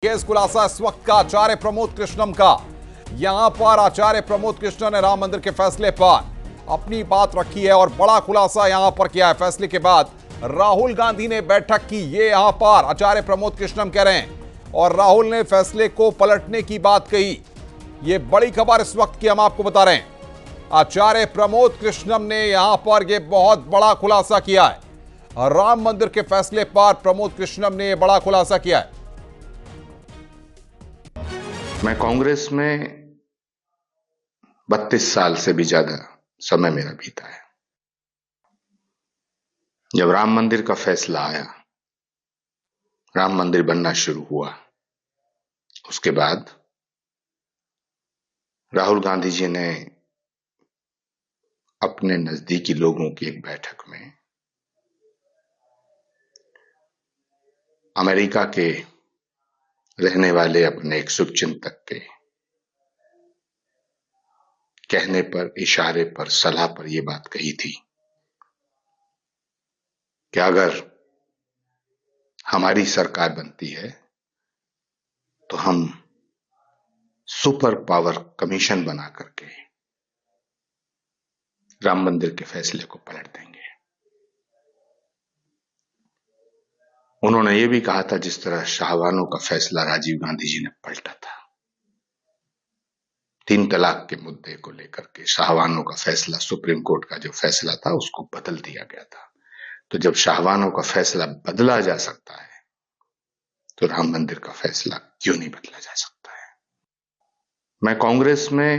Case खुलासा इस वक्त का आचार्य प्रमोद कृष्णम का। यहां पर आचार्य प्रमोद कृष्ण ने राम मंदिर के फैसले पर अपनी बात रखी है और बड़ा खुलासा यहां पर किया है। फैसले के बाद राहुल गांधी ने बैठक की, ये यहां पर आचार्य प्रमोद कृष्णम कह रहे हैं और राहुल ने फैसले को पलटने की बात कही। ये बड़ी खबर इस वक्त की हम आपको बता रहे हैं। आचार्य प्रमोद कृष्णम ने यहां पर यह बहुत बड़ा खुलासा किया है। राम मंदिर के फैसले पर प्रमोद कृष्णम ने यह बड़ा खुलासा किया है। मैं कांग्रेस में 32 साल से भी ज्यादा समय मेरा बीता है। जब राम मंदिर का फैसला आया, राम मंदिर बनना शुरू हुआ, उसके बाद राहुल गांधी जी ने अपने नजदीकी लोगों की एक बैठक में अमेरिका के रहने वाले अपने एक शुभचिंतक के कहने पर, इशारे पर, सलाह पर यह बात कही थी कि अगर हमारी सरकार बनती है तो हम सुपर पावर कमीशन बना करके राम मंदिर के फैसले को पलट देंगे। उन्होंने यह भी कहा था, जिस तरह शाहवानों का फैसला राजीव गांधी जी ने पलटा था, 3 तलाक के मुद्दे को लेकर के शाहवानों का फैसला, सुप्रीम कोर्ट का जो फैसला था उसको बदल दिया गया था। तो जब शाहवानों का फैसला बदला जा सकता है तो राम मंदिर का फैसला क्यों नहीं बदला जा सकता है। मैं कांग्रेस में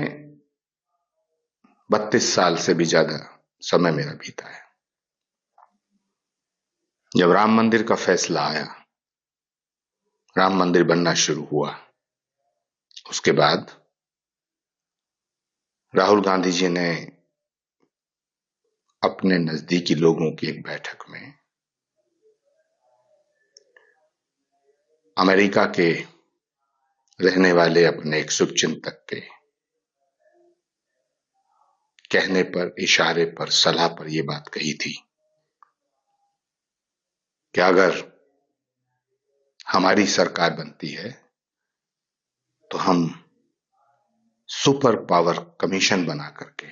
32 साल से भी ज्यादा समय मेरा बीता है। जब राम मंदिर का फैसला आया, राम मंदिर बनना शुरू हुआ, उसके बाद राहुल गांधी जी ने अपने नजदीकी लोगों की एक बैठक में अमेरिका के रहने वाले अपने एक शुभचिंतक के कहने पर, इशारे पर, सलाह पर यह बात कही थी कि अगर हमारी सरकार बनती है तो हम सुपर पावर कमीशन बना करके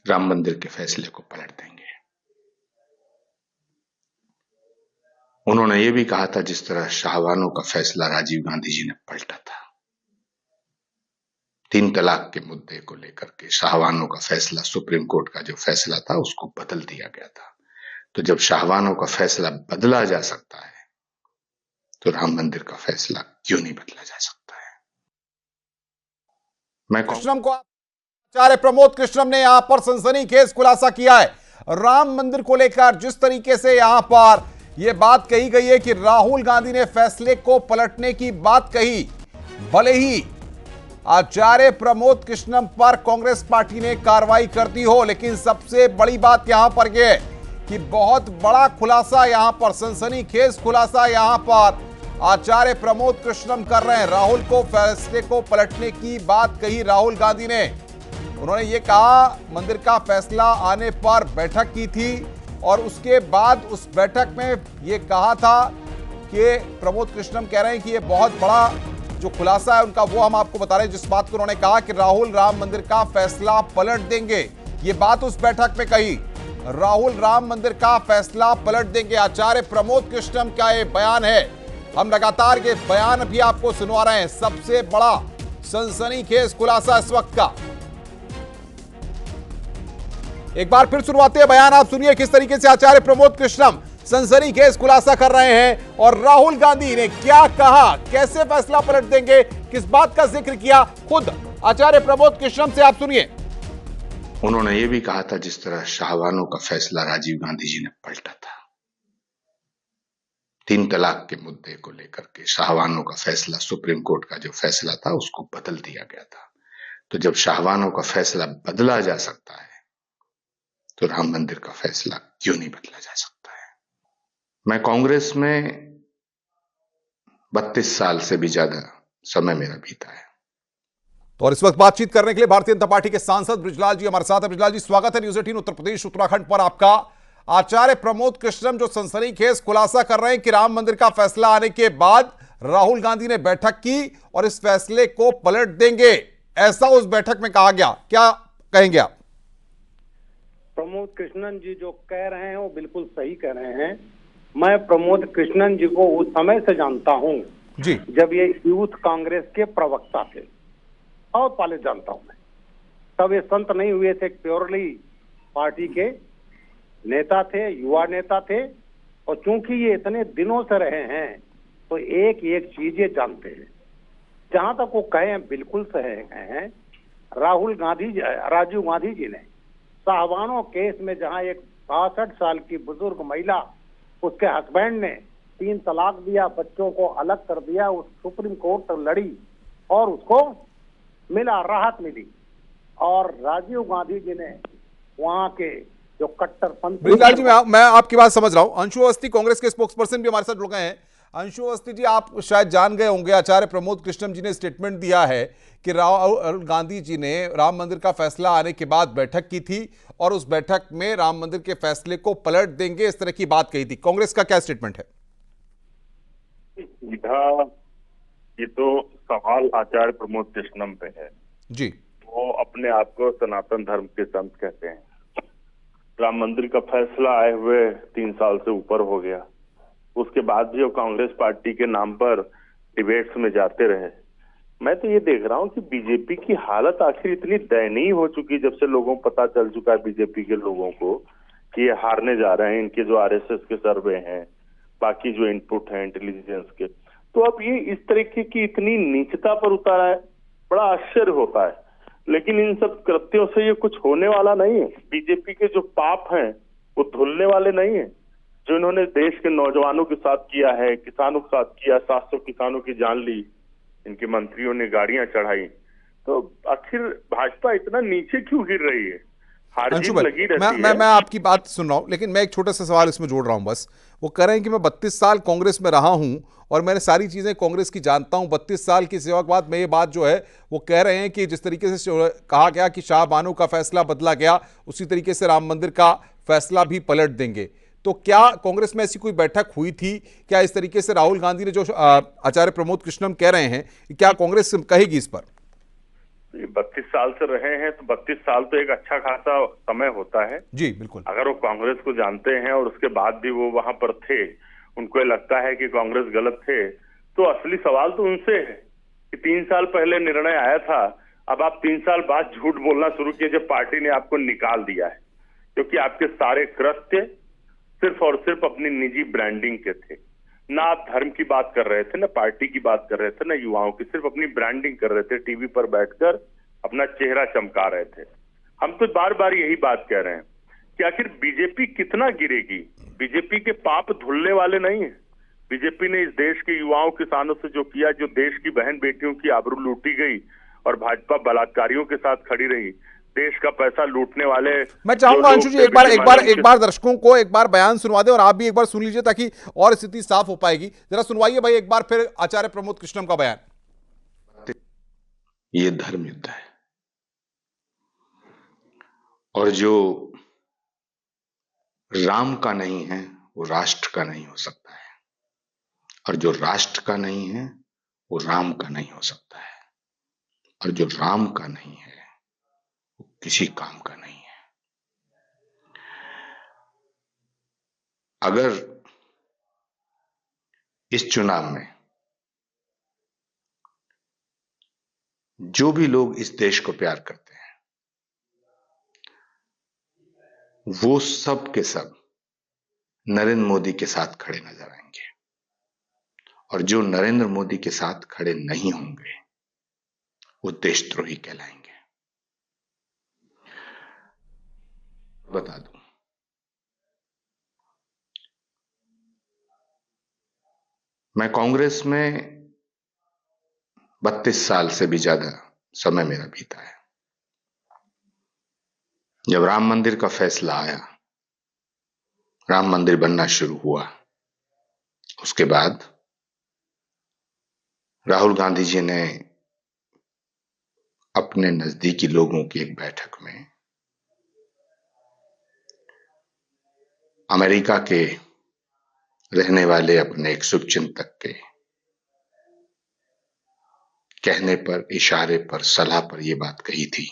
राम मंदिर के फैसले को पलट देंगे। उन्होंने यह भी कहा था, जिस तरह शाहवानों का फैसला राजीव गांधी जी ने पलटा था, 3 तलाक के मुद्दे को लेकर के शाहवानों का फैसला, सुप्रीम कोर्ट का जो फैसला था उसको बदल दिया गया था। तो जब शाहवानों का फैसला बदला जा सकता है तो राम मंदिर का फैसला क्यों नहीं बदला जा सकता है। मैं कृष्णम को आचार्य प्रमोद कृष्णम ने यहां पर सनसनीखेज खुलासा किया है। राम मंदिर को लेकर जिस तरीके से यहां पर यह बात कही गई है कि राहुल गांधी ने फैसले को पलटने की बात कही, भले ही आचार्य प्रमोद कृष्णम पर कांग्रेस पार्टी ने कार्रवाई करती हो, लेकिन सबसे बड़ी बात यहां पर यह कि बहुत बड़ा खुलासा यहां पर, सनसनीखेज खुलासा यहां पर आचार्य प्रमोद कृष्णम कर रहे हैं। राहुल को फैसले को पलटने की बात कही राहुल गांधी ने। उन्होंने ये कहा, मंदिर का फैसला आने पर बैठक की थी और उसके बाद उस बैठक में ये कहा था कि प्रमोद कृष्णम कह रहे हैं कि ये बहुत बड़ा जो खुलासा है उनका, वो हम आपको बता रहे हैं। जिस बात को उन्होंने कहा कि राहुल राम मंदिर का फैसला पलट देंगे, ये बात उस बैठक में कही। राहुल राम मंदिर का फैसला पलट देंगे, आचार्य प्रमोद कृष्णम का ये बयान है। हम लगातार ये बयान भी आपको सुनवा रहे हैं। सबसे बड़ा सनसनीखेज खुलासा इस वक्त का। एक बार फिर शुरुआती है बयान, आप सुनिए किस तरीके से आचार्य प्रमोद कृष्णम सनसनीखेज खुलासा कर रहे हैं और राहुल गांधी ने क्या कहा, कैसे फैसला पलट देंगे, किस बात का जिक्र किया, खुद आचार्य प्रमोद कृष्णम से आप सुनिए। उन्होंने यह भी कहा था, जिस तरह शाहवानों का फैसला राजीव गांधी जी ने पलटा था, 3 तलाक के मुद्दे को लेकर के शाहवानों का फैसला, सुप्रीम कोर्ट का जो फैसला था उसको बदल दिया गया था। तो जब शाहवानों का फैसला बदला जा सकता है तो राम मंदिर का फैसला क्यों नहीं बदला जा सकता है। मैं कांग्रेस में 32 साल से भी ज्यादा समय मेरा बीता है। तो और इस वक्त बातचीत करने के लिए भारतीय जनता पार्टी के सांसद बृजलाल जी हमारे साथ हैं। बृजलाल जी, स्वागत है न्यूज़ 18 उत्तर प्रदेश उत्तराखंड पर आपका। आचार्य प्रमोद कृष्णम जो सनसनीखेज खुलासा कर रहे हैं कि राम मंदिर का फैसला आने के बाद राहुल गांधी ने बैठक की और इस फैसले को पलट देंगे, ऐसा उस बैठक में कहा गया। क्या कहेंगे आप? प्रमोद कृष्णन जी जो कह रहे हैं वो बिल्कुल सही कह रहे हैं। मैं प्रमोद कृष्णन जी को उस समय से जानता हूं जी, जब ये यूथ कांग्रेस के प्रवक्ता थे, बहुत पहले जानता हूं मैं। तब ये संत नहीं हुए थे, प्योरली पार्टी के नेता थे, युवा नेता थे। और चूंकि ये इतने दिनों से रहे हैं तो एक एक चीज ये जानते हैं। जहां तक वो कहे हैं बिल्कुल सही हैं। राजीव गांधी जी ने शाहबानो केस में जहां एक 62 साल की बुजुर्ग महिला, उसके हस्बैंड ने 3 तलाक दिया, बच्चों को अलग कर दिया, उस सुप्रीम कोर्ट तक लड़ी और उसको मिला, राहत मिली। और राजीव गांधी जी ने वहां के जो कट्टरपंथी, ब्रिजलाल जी, मैं आपकी बात समझ रहा हूं। अंशु अवस्थी कांग्रेस के स्पोक्स पर्सन भी हमारे साथ जुड़ गए हैं। अंशु अवस्थी जी, आप शायद जान गए होंगे, आचार्य प्रमोद कृष्णम जी ने स्टेटमेंट दिया है कि राहुल गांधी जी ने राम मंदिर का फैसला आने के बाद बैठक की थी और उस बैठक में राम मंदिर के फैसले को पलट देंगे, इस तरह की बात कही थी। कांग्रेस का क्या स्टेटमेंट है? सीधा ये तो सवाल आचार्य प्रमोद कृष्णम पे है जी, वो अपने आप को सनातन धर्म के संत कहते हैं। राम मंदिर का फैसला आए हुए 3 साल से ऊपर हो गया, उसके बाद भी वो कांग्रेस पार्टी के नाम पर डिबेट्स में जाते रहे। मैं तो ये देख रहा हूँ कि बीजेपी की हालत आखिर इतनी दयनीय हो चुकी, जब से लोगों को पता चल चुका है, बीजेपी के लोगों को, कि ये हारने जा रहे हैं। इनके जो आरएसएस के सर्वे हैं, बाकी जो इनपुट है इंटेलिजेंस के, तो अब ये इस तरीके की इतनी नीचता पर उतारा है, बड़ा आश्चर्य होता है। लेकिन इन सब कृत्यों से ये कुछ होने वाला नहीं है। बीजेपी के जो पाप हैं वो धुलने वाले नहीं है। जो इन्होंने देश के नौजवानों के साथ किया है, किसानों के साथ किया, 700 किसानों की जान ली, इनके मंत्रियों ने गाड़ियां चढ़ाई, तो आखिर भाजपा इतना नीचे क्यों गिर रही है? हार जीत लगी रहती है। मैं आपकी बात सुन रहा हूं, लेकिन मैं एक छोटा सा सवाल इसमें जोड़ रहा हूं बस। वो कह रहे हैं कि मैं 32 साल कांग्रेस में रहा हूं और मैंने सारी चीजें कांग्रेस की जानता हूं। 32 साल की सेवा के बाद मैं ये बात जो है वो कह रहे हैं कि जिस तरीके से कहा गया कि शाहबानो का फैसला बदला गया, उसी तरीके से राम मंदिर का फैसला भी पलट देंगे। तो क्या कांग्रेस में ऐसी कोई बैठक हुई थी? क्या इस तरीके से राहुल गांधी ने जो आचार्य प्रमोद कृष्णम कह रहे हैं, क्या कांग्रेस कहेगी इस पर? 32 साल से रहे हैं तो 32 साल तो एक अच्छा खासा समय होता है। जी बिल्कुल। अगर वो कांग्रेस को जानते हैं और उसके बाद भी वो वहां पर थे, उनको लगता है कि कांग्रेस गलत थे, तो असली सवाल तो उनसे है कि 3 साल पहले निर्णय आया था, अब आप 3 साल बाद झूठ बोलना शुरू किए जब पार्टी ने आपको निकाल दिया है। क्योंकि आपके सारे कृत्य सिर्फ और सिर्फ अपनी निजी ब्रांडिंग के थे। ना आप धर्म की बात कर रहे थे, ना पार्टी की बात कर रहे थे, ना युवाओं की, सिर्फ अपनी ब्रांडिंग कर रहे थे। टीवी पर बैठकर अपना चेहरा चमका रहे थे। हम तो बार बार यही बात कह रहे हैं कि आखिर बीजेपी कितना गिरेगी? बीजेपी के पाप धुलने वाले नहीं है। बीजेपी ने इस देश के युवाओं, किसानों से जो किया, जो देश की बहन बेटियों की आबरू लूटी गई और भाजपा बलात्कारियों के साथ खड़ी रही, देश का पैसा लूटने वाले। मैं चाहूंगा अंशु जी एक बार दर्शकों को एक बार बयान सुनवा दें और आप भी एक बार सुन लीजिए ताकि और स्थिति साफ हो पाएगी। जरा सुनवाइए भाई एक बार फिर आचार्य प्रमोद कृष्णम का बयान। ये धर्म युद्ध है और जो राम का नहीं है वो राष्ट्र का नहीं हो सकता है, और जो राष्ट्र का नहीं है वो राम का नहीं हो सकता है, और जो राम का नहीं है वो किसी काम का नहीं है। अगर इस चुनाव में जो भी लोग इस देश को प्यार करते हैं वो सब के सब नरेंद्र मोदी के साथ खड़े नजर आएंगे, और जो नरेंद्र मोदी के साथ खड़े नहीं होंगे वो देशद्रोही कहलाएंगे। बता दूं, मैं कांग्रेस में 32 साल से भी ज्यादा समय मेरा बीता है। जब राम मंदिर का फैसला आया, राम मंदिर बनना शुरू हुआ, उसके बाद राहुल गांधी जी ने अपने नजदीकी लोगों की एक बैठक में अमेरिका के रहने वाले अपने एक शुभचिंतक के कहने पर, इशारे पर, सलाह पर यह बात कही थी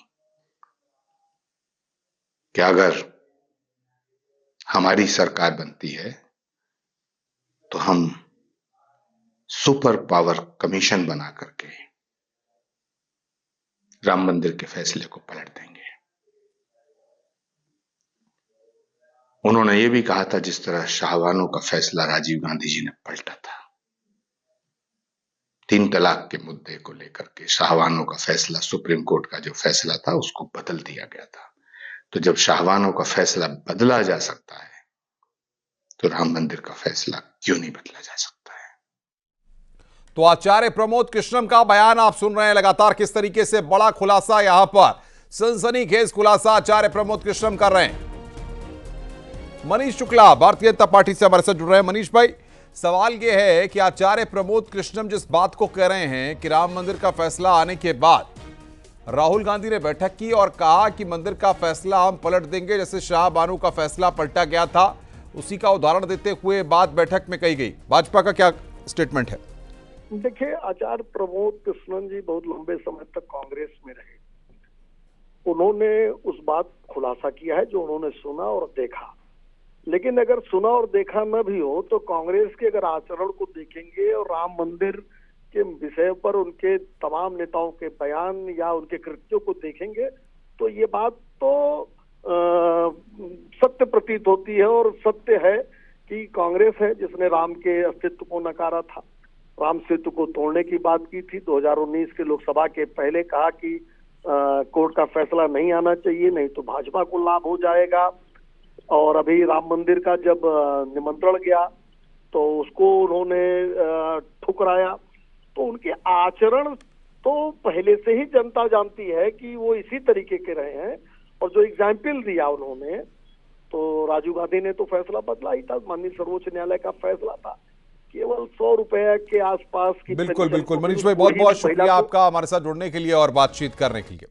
कि अगर हमारी सरकार बनती है तो हम सुपर पावर कमीशन बना करके राम मंदिर के फैसले को पलट देंगे। उन्होंने यह भी कहा था जिस तरह शाहबानो का फैसला राजीव गांधी जी ने पलटा था। 3 तलाक के मुद्दे को लेकर के शाहबानो का फैसला, सुप्रीम कोर्ट का जो फैसला था उसको बदल दिया गया था। तो जब शाहबानो का फैसला बदला जा सकता है तो राम मंदिर का फैसला क्यों नहीं बदला जा सकता है। तो आचार्य प्रमोद कृष्णम का बयान आप सुन रहे हैं लगातार किस तरीके से बड़ा खुलासा यहां पर सनसनीखेज खुलासा आचार्य प्रमोद कृष्णम कर रहे हैं। मनीष शुक्ला भारतीय जनता पार्टी से हमारे साथ जुड़ रहे हैं। मनीष भाई, सवाल यह है कि आचार्य प्रमोद कृष्णम जिस बात को कह रहे हैं कि राम मंदिर का फैसला आने के बाद राहुल गांधी ने बैठक की और कहा कि मंदिर का फैसला हम पलट देंगे, जैसे शाहबानो का फैसला पलटा गया था, उसी का उदाहरण देते हुए बात बैठक में कही गई। भाजपा का क्या स्टेटमेंट है? देखिए, आचार्य प्रमोद कृष्णन जी बहुत लंबे समय तक कांग्रेस में रहे। उन्होंने उस बात खुलासा किया है जो उन्होंने सुना और देखा। लेकिन अगर सुना और देखा न भी हो तो कांग्रेस के अगर आचरण को देखेंगे और राम मंदिर के विषय पर उनके तमाम नेताओं के बयान या उनके कृत्यों को देखेंगे तो ये बात तो सत्य प्रतीत होती है। और सत्य है कि कांग्रेस है जिसने राम के अस्तित्व को नकारा था, राम सेतु को तोड़ने की बात की थी। 2019 के लोकसभा के पहले कहा कि कोर्ट का फैसला नहीं आना चाहिए, नहीं तो भाजपा को लाभ हो जाएगा। और अभी राम मंदिर का जब निमंत्रण गया तो उसको उन्होंने ठुकराया। तो उनके आचरण तो पहले से ही जनता जानती है कि वो इसी तरीके के रहे हैं। और जो एग्जाम्पल दिया उन्होंने, तो राजीव गांधी ने तो फैसला बदला ही था। माननीय सर्वोच्च न्यायालय का फैसला था केवल 100 रुपए के आसपास की। बिल्कुल बिल्कुल मनीष भाई, बहुत बहुत शुक्रिया आपका हमारे साथ जुड़ने के लिए और बातचीत करने के लिए।